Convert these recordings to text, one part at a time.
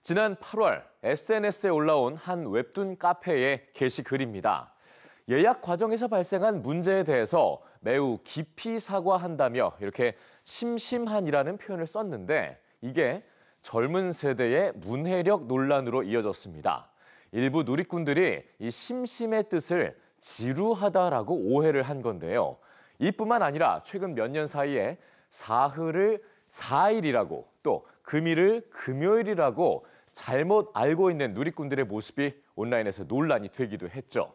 지난 8월 SNS에 올라온 한 웹툰 카페의 게시글입니다. 예약 과정에서 발생한 문제에 대해서 매우 깊이 사과한다며 이렇게 심심한이라는 표현을 썼는데 이게 젊은 세대의 문해력 논란으로 이어졌습니다. 일부 누리꾼들이 이 심심의 뜻을 지루하다라고 오해를 한 건데요. 이뿐만 아니라 최근 몇 년 사이에 사흘을 사일이라고 또 금일을 금요일이라고 잘못 알고 있는 누리꾼들의 모습이 온라인에서 논란이 되기도 했죠.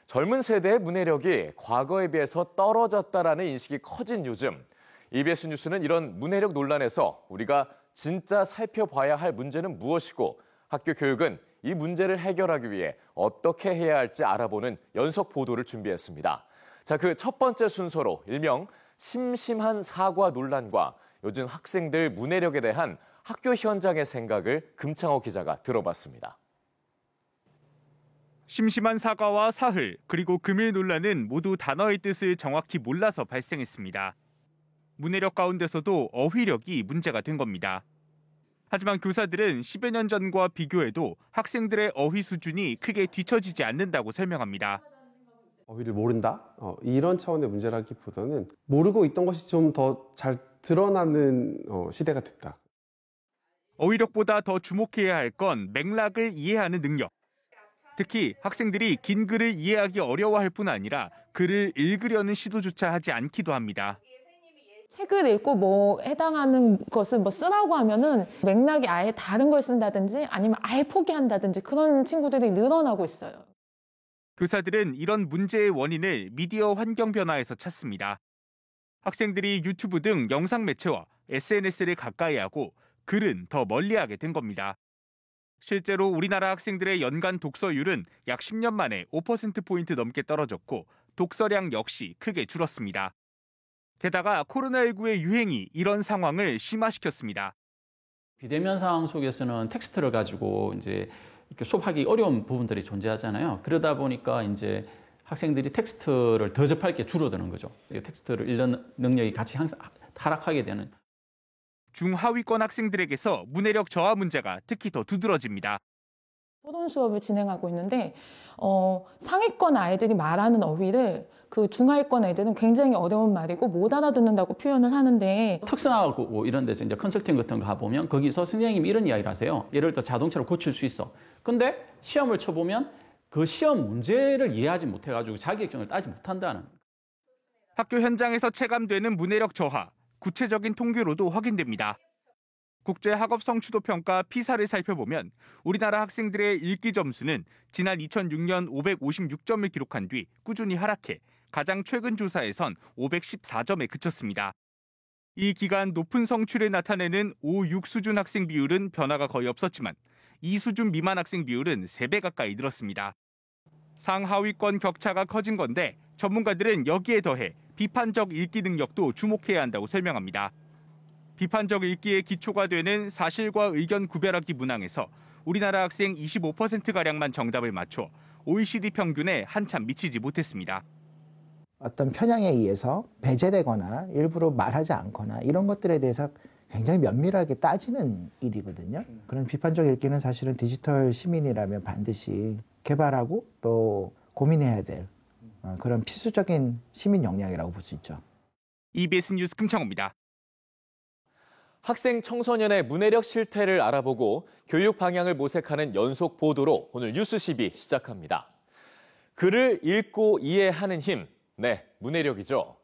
젊은 세대의 문해력이 과거에 비해서 떨어졌다라는 인식이 커진 요즘, EBS 뉴스는 이런 문해력 논란에서 우리가 진짜 살펴봐야 할 문제는 무엇이고 학교 교육은 이 문제를 해결하기 위해 어떻게 해야 할지 알아보는 연속 보도를 준비했습니다. 자, 그 첫 번째 순서로 일명 심심한 사과 논란과 요즘 학생들 문해력에 대한 학교 현장의 생각을 금창호 기자가 들어봤습니다. 심심한 사과와 사흘, 그리고 금일 논란은 모두 단어의 뜻을 정확히 몰라서 발생했습니다. 문해력 가운데서도 어휘력이 문제가 된 겁니다. 하지만 교사들은 10여 년 전과 비교해도 학생들의 어휘 수준이 크게 뒤처지지 않는다고 설명합니다. 어휘를 모른다? 이런 차원의 문제라기보다는 모르고 있던 것이 좀 더 잘 드러나는 시대가 됐다. 어휘력보다 더 주목해야 할 건 맥락을 이해하는 능력. 특히 학생들이 긴 글을 이해하기 어려워할 뿐 아니라 글을 읽으려는 시도조차 하지 않기도 합니다. 책을 읽고 해당하는 것을 쓰라고 하면은 맥락이 아예 다른 걸 쓴다든지 아니면 아예 포기한다든지 그런 친구들이 늘어나고 있어요. 교사들은 이런 문제의 원인을 미디어 환경 변화에서 찾습니다. 학생들이 유튜브 등 영상 매체와 SNS를 가까이 하고 글은 더 멀리하게 된 겁니다. 실제로 우리나라 학생들의 연간 독서율은 약 10년 만에 5%포인트 넘게 떨어졌고 독서량 역시 크게 줄었습니다. 게다가 코로나19의 유행이 이런 상황을 심화시켰습니다. 비대면 상황 속에서는 텍스트를 가지고 이제 이렇게 수업하기 어려운 부분들이 존재하잖아요. 그러다 보니까 이제 학생들이 텍스트를 더 접할 게 줄어드는 거죠. 텍스트를 읽는 능력이 같이 항상 하락하게 되는. 중하위권 학생들에게서 문해력 저하 문제가 특히 더 두드러집니다. 토론 수업을 진행하고 있는데 상위권 아이들이 말하는 어휘를 그 중하위권 애들은 굉장히 어려운 말이고 못 알아듣는다고 표현을 하는데 특성화고 이런 데서 이제 컨설팅 같은 거 가보면 거기서 선생님이 이런 이야기를 하세요. 예를 들어 자동차를 고칠 수 있어. 근데 시험을 쳐보면 그 시험 문제를 이해하지 못해가지고 자기격증을 따지 못한다는. 학교 현장에서 체감되는 문해력 저하, 구체적인 통계로도 확인됩니다. 국제학업성취도평가 피사를 살펴보면 우리나라 학생들의 읽기 점수는 지난 2006년 556점을 기록한 뒤 꾸준히 하락해 가장 최근 조사에선 514점에 그쳤습니다. 이 기간 높은 성취를 나타내는 5, 6 수준 학생 비율은 변화가 거의 없었지만 2 수준 미만 학생 비율은 3배 가까이 늘었습니다. 상하위권 격차가 커진 건데 전문가들은 여기에 더해 비판적 읽기 능력도 주목해야 한다고 설명합니다. 비판적 읽기의 기초가 되는 사실과 의견 구별하기 문항에서 우리나라 학생 25%가량만 정답을 맞춰 OECD 평균에 한참 미치지 못했습니다. 어떤 편향에 의해서 배제되거나 일부러 말하지 않거나 이런 것들에 대해서 굉장히 면밀하게 따지는 일이거든요. 그런 비판적 읽기는 사실은 디지털 시민이라면 반드시 개발하고 또 고민해야 될 그런 필수적인 시민 역량이라고 볼 수 있죠. EBS 뉴스 금창호입니다. 학생 청소년의 문해력 실태를 알아보고 교육 방향을 모색하는 연속 보도로 오늘 뉴스12 시작합니다. 글을 읽고 이해하는 힘, 문해력이죠.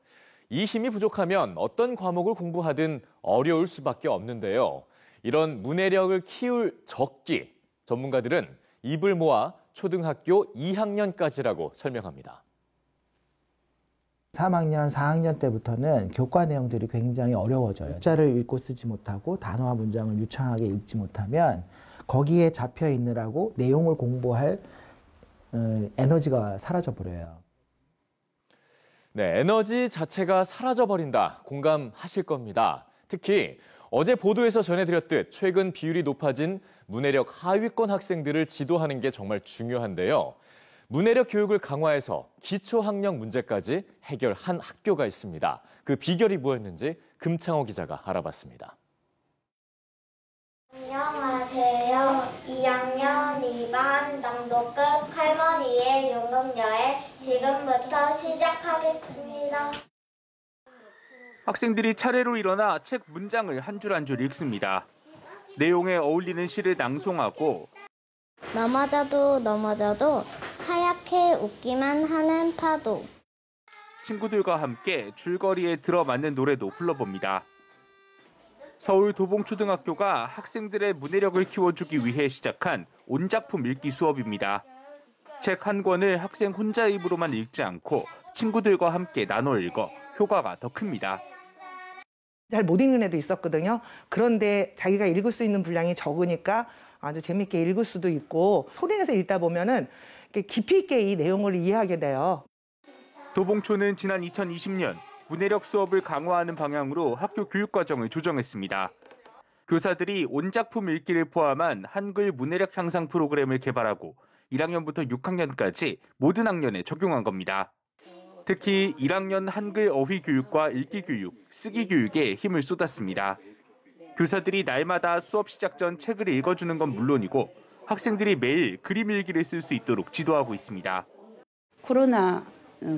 이 힘이 부족하면 어떤 과목을 공부하든 어려울 수밖에 없는데요. 이런 문해력을 키울 적기, 전문가들은 입을 모아 초등학교 2학년까지라고 설명합니다. 3학년, 4학년 때부터는 교과 내용들이 굉장히 어려워져요. 글자를 읽고 쓰지 못하고 단어와 문장을 유창하게 읽지 못하면 거기에 잡혀 있느라고 내용을 공부할 에너지가 사라져버려요. 에너지 자체가 사라져버린다. 공감하실 겁니다. 특히 어제 보도에서 전해드렸듯 최근 비율이 높아진 문해력 하위권 학생들을 지도하는 게 정말 중요한데요. 문해력 교육을 강화해서 기초학력 문제까지 해결한 학교가 있습니다. 그 비결이 뭐였는지 금창호 기자가 알아봤습니다. 안녕하세요. 시작하겠습니다. 학생들이 차례로 일어나 책 문장을 한 줄 한 줄 읽습니다. 내용에 어울리는 시를 낭송하고 넘어져도 넘어져도 하얗게 웃기만 하는 파도. 친구들과 함께 줄거리에 들어맞는 노래도 불러봅니다. 서울 도봉초등학교가 학생들의 문해력을 키워주기 위해 시작한 온작품 읽기 수업입니다. 책 한 권을 학생 혼자 입으로만 읽지 않고 친구들과 함께 나눠 읽어 효과가 더 큽니다. 잘 못 읽는 애도 있었거든요. 그런데 자기가 읽을 수 있는 분량이 적으니까 아주 재밌게 읽을 수도 있고 소리내서 읽다 보면은 깊이 있게 이 내용을 이해하게 돼요. 도봉초는 지난 2020년 문해력 수업을 강화하는 방향으로 학교 교육과정을 조정했습니다. 교사들이 온작품 읽기를 포함한 한글 문해력 향상 프로그램을 개발하고 1학년부터 6학년까지 모든 학년에 적용한 겁니다. 특히 1학년 한글 어휘 교육과 읽기 교육, 쓰기 교육에 힘을 쏟았습니다. 교사들이 날마다 수업 시작 전 책을 읽어주는 건 물론이고 학생들이 매일 그림 일기를 쓸 수 있도록 지도하고 있습니다. 코로나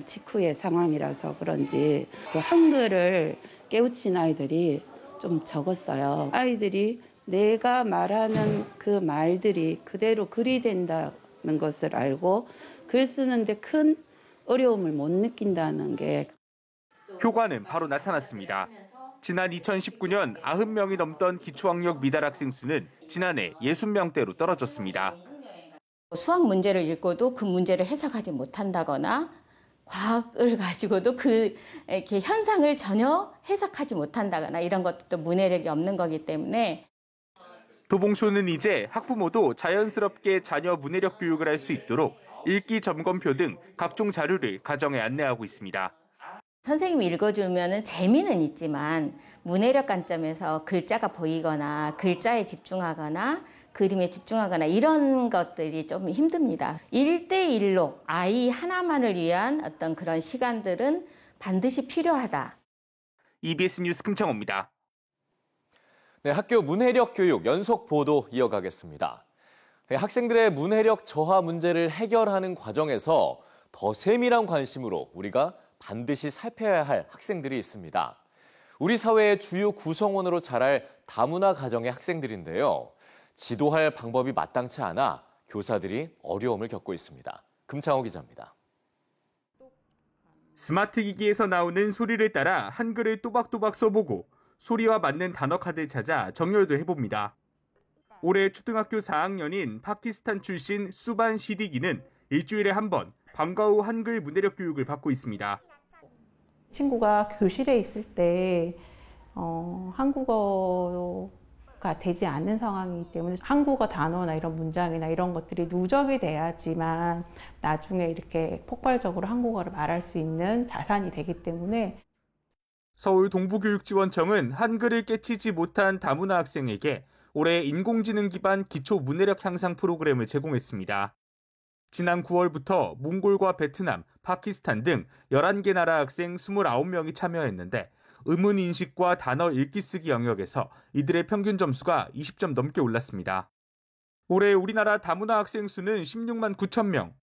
직후의 상황이라서 그런지 그 한글을 깨우친 아이들이 좀 적었어요. 아이들이 내가 말하는 그 말들이 그대로 글이 된다는 것을 알고 글 쓰는데 큰 어려움을 못 느낀다는 게 효과는 바로 나타났습니다. 지난 2019년 90명이 넘던 기초학력 미달 학생 수는 지난해 60명대로 떨어졌습니다. 수학 문제를 읽고도 그 문제를 해석하지 못한다거나 과학을 가지고도 이렇게 현상을 전혀 해석하지 못한다거나 이런 것도 문해력이 없는 거기 때문에 도봉초는 이제 학부모도 자연스럽게 자녀 문해력 교육을 할 수 있도록 읽기 점검표 등 각종 자료를 가정에 안내하고 있습니다. 선생님이 읽어주면 재미는 있지만 문해력 관점에서 글자가 보이거나 글자에 집중하거나 그림에 집중하거나 이런 것들이 좀 힘듭니다. 1대1로 아이 하나만을 위한 어떤 그런 시간들은 반드시 필요하다. EBS 뉴스 금창호입니다. 네, 학교 문해력 교육 연속 보도 이어가겠습니다. 학생들의 문해력 저하 문제를 해결하는 과정에서 더 세밀한 관심으로 우리가 반드시 살펴야 할 학생들이 있습니다. 우리 사회의 주요 구성원으로 자랄 다문화 가정의 학생들인데요. 지도할 방법이 마땅치 않아 교사들이 어려움을 겪고 있습니다. 금창호 기자입니다. 스마트 기기에서 나오는 소리를 따라 한글을 또박또박 써보고 소리와 맞는 단어 카드를 찾아 정렬도 해봅니다. 올해 초등학교 4학년인 파키스탄 출신 수반 시디기는 일주일에 한 번 방과 후 한글 문해력 교육을 받고 있습니다. 친구가 교실에 있을 때 한국어가 되지 않는 상황이기 때문에 한국어 단어나 이런 문장이나 이런 것들이 누적이 돼야지만 나중에 이렇게 폭발적으로 한국어를 말할 수 있는 자산이 되기 때문에 서울 동부교육지원청은 한글을 깨치지 못한 다문화 학생에게 올해 인공지능 기반 기초 문해력 향상 프로그램을 제공했습니다. 지난 9월부터 몽골과 베트남, 파키스탄 등 11개 나라 학생 29명이 참여했는데 의문 인식과 단어 읽기 쓰기 영역에서 이들의 평균 점수가 20점 넘게 올랐습니다. 올해 우리나라 다문화 학생 수는 16만 9천 명.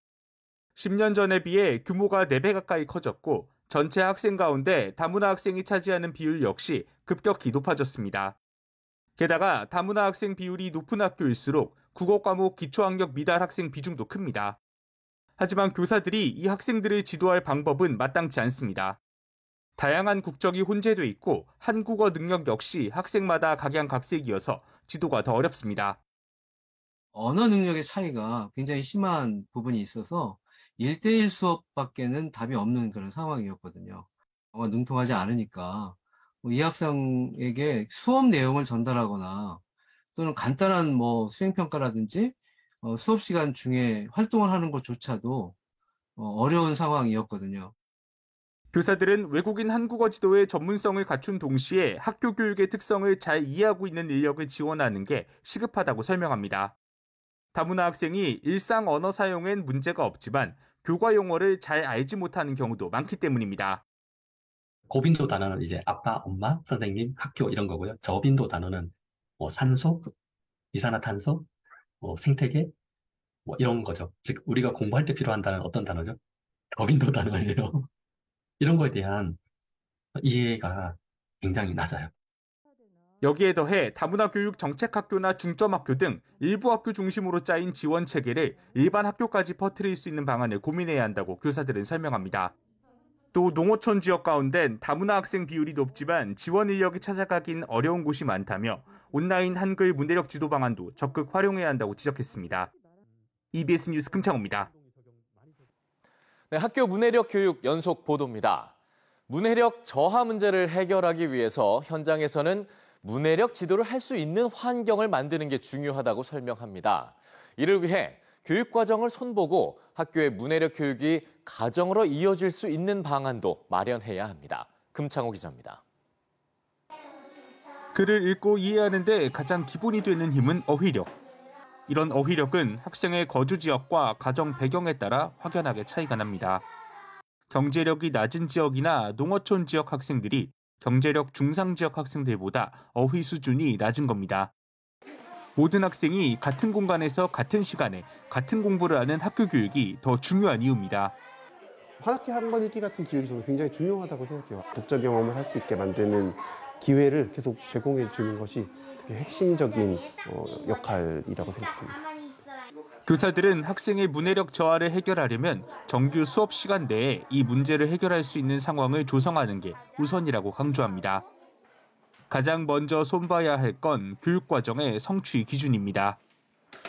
10년 전에 비해 규모가 4배 가까이 커졌고 전체 학생 가운데 다문화 학생이 차지하는 비율 역시 급격히 높아졌습니다. 게다가 다문화 학생 비율이 높은 학교일수록 국어 과목 기초학력 미달 학생 비중도 큽니다. 하지만 교사들이 이 학생들을 지도할 방법은 마땅치 않습니다. 다양한 국적이 혼재돼 있고 한국어 능력 역시 학생마다 각양각색이어서 지도가 더 어렵습니다. 언어 능력의 차이가 굉장히 심한 부분이 있어서 1대1 수업밖에는 답이 없는 그런 상황이었거든요. 능통하지 않으니까 이 학생에게 수업 내용을 전달하거나 또는 간단한 수행평가라든지 수업 시간 중에 활동을 하는 것조차도 어려운 상황이었거든요. 교사들은 외국인 한국어 지도의 전문성을 갖춘 동시에 학교 교육의 특성을 잘 이해하고 있는 인력을 지원하는 게 시급하다고 설명합니다. 다문화 학생이 일상 언어 사용엔 문제가 없지만 교과 용어를 잘 알지 못하는 경우도 많기 때문입니다. 고빈도 단어는 이제 아빠, 엄마, 선생님, 학교 이런 거고요. 저빈도 단어는 산소, 이산화탄소, 생태계 이런 거죠. 즉 우리가 공부할 때 필요한 단어는 어떤 단어죠? 저빈도 단어예요. 이런 거에 대한 이해가 굉장히 낮아요. 여기에 더해 다문화 교육 정책학교나 중점학교 등 일부 학교 중심으로 짜인 지원 체계를 일반 학교까지 퍼뜨릴 수 있는 방안을 고민해야 한다고 교사들은 설명합니다. 또 농어촌 지역 가운데는 다문화 학생 비율이 높지만 지원 인력이 찾아가긴 어려운 곳이 많다며 온라인 한글 문해력 지도 방안도 적극 활용해야 한다고 지적했습니다. EBS 뉴스 금창호입니다. 네, 학교 문해력 교육 연속 보도입니다. 문해력 저하 문제를 해결하기 위해서 현장에서는 문해력 지도를 할 수 있는 환경을 만드는 게 중요하다고 설명합니다. 이를 위해 교육과정을 손보고 학교의 문해력 교육이 가정으로 이어질 수 있는 방안도 마련해야 합니다. 금창호 기자입니다. 글을 읽고 이해하는 데 가장 기본이 되는 힘은 어휘력. 이런 어휘력은 학생의 거주 지역과 가정 배경에 따라 확연하게 차이가 납니다. 경제력이 낮은 지역이나 농어촌 지역 학생들이 경제력 중상 지역 학생들보다 어휘 수준이 낮은 겁니다. 모든 학생이 같은 공간에서 같은 시간에 같은 공부를 하는 학교 교육이 더 중요한 이유입니다. 한 학기 한 권 읽기 같은 기회는 저는 굉장히 중요하다고 생각해요. 독자 경험을 할 수 있게 만드는 기회를 계속 제공해 주는 것이 되게 핵심적인 역할이라고 생각합니다. 교사들은 학생의 문해력 저하를 해결하려면 정규 수업 시간 내에 이 문제를 해결할 수 있는 상황을 조성하는 게 우선이라고 강조합니다. 가장 먼저 손봐야 할 건 교육과정의 성취 기준입니다.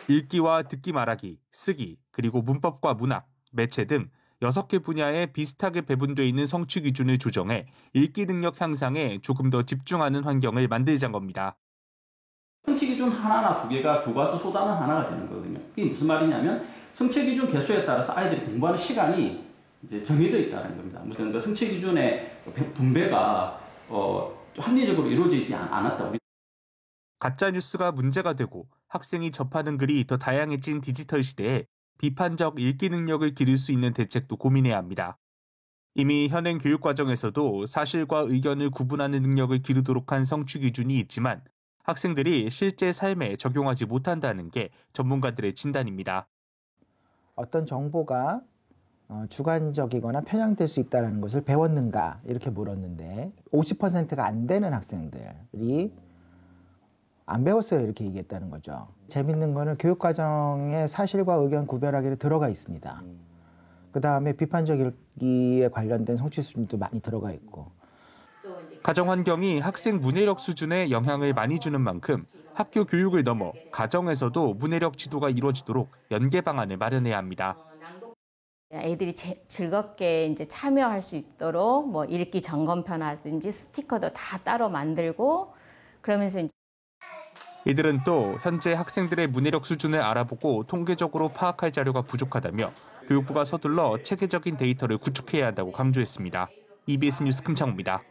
읽기와 듣기 말하기, 쓰기, 그리고 문법과 문학, 매체 등 6개 분야에 비슷하게 배분돼 있는 성취 기준을 조정해 읽기 능력 향상에 조금 더 집중하는 환경을 만들자는 겁니다. 성취 기준 하나나 두 개가 교과서 소단은 하나가 되는 거거든요. 이게 무슨 말이냐면 성취 기준 개수에 따라서 아이들이 공부하는 시간이 이제 정해져 있다는 겁니다. 그러니까 성취 기준의 분배가 합리적으로 이루어지지 않았다. 가짜 뉴스가 문제가 되고 학생이 접하는 글이 더 다양해진 디지털 시대에 비판적 읽기 능력을 기를 수 있는 대책도 고민해야 합니다. 이미 현행 교육과정에서도 사실과 의견을 구분하는 능력을 기르도록 한 성취 기준이 있지만 학생들이 실제 삶에 적용하지 못한다는 게 전문가들의 진단입니다. 어떤 정보가 주관적이거나 편향될 수 있다는 것을 배웠는가 이렇게 물었는데 50%가 안 되는 학생들이 안 배웠어요 이렇게 얘기했다는 거죠. 재밌는 거는 교육과정에 사실과 의견 구별하기를 들어가 있습니다. 그다음에 비판적 읽기에 관련된 성취 수준도 많이 들어가 있고. 가정 환경이 학생 문해력 수준에 영향을 많이 주는 만큼 학교 교육을 넘어 가정에서도 문해력 지도가 이루어지도록 연계 방안을 마련해야 합니다. 애들이 즐겁게 이제 참여할 수 있도록 뭐 읽기 점검표라든지 스티커도 다 따로 만들고 그러면서 이들은 또 현재 학생들의 문해력 수준을 알아보고 통계적으로 파악할 자료가 부족하다며 교육부가 서둘러 체계적인 데이터를 구축해야 한다고 강조했습니다. EBS 뉴스 금창호입니다.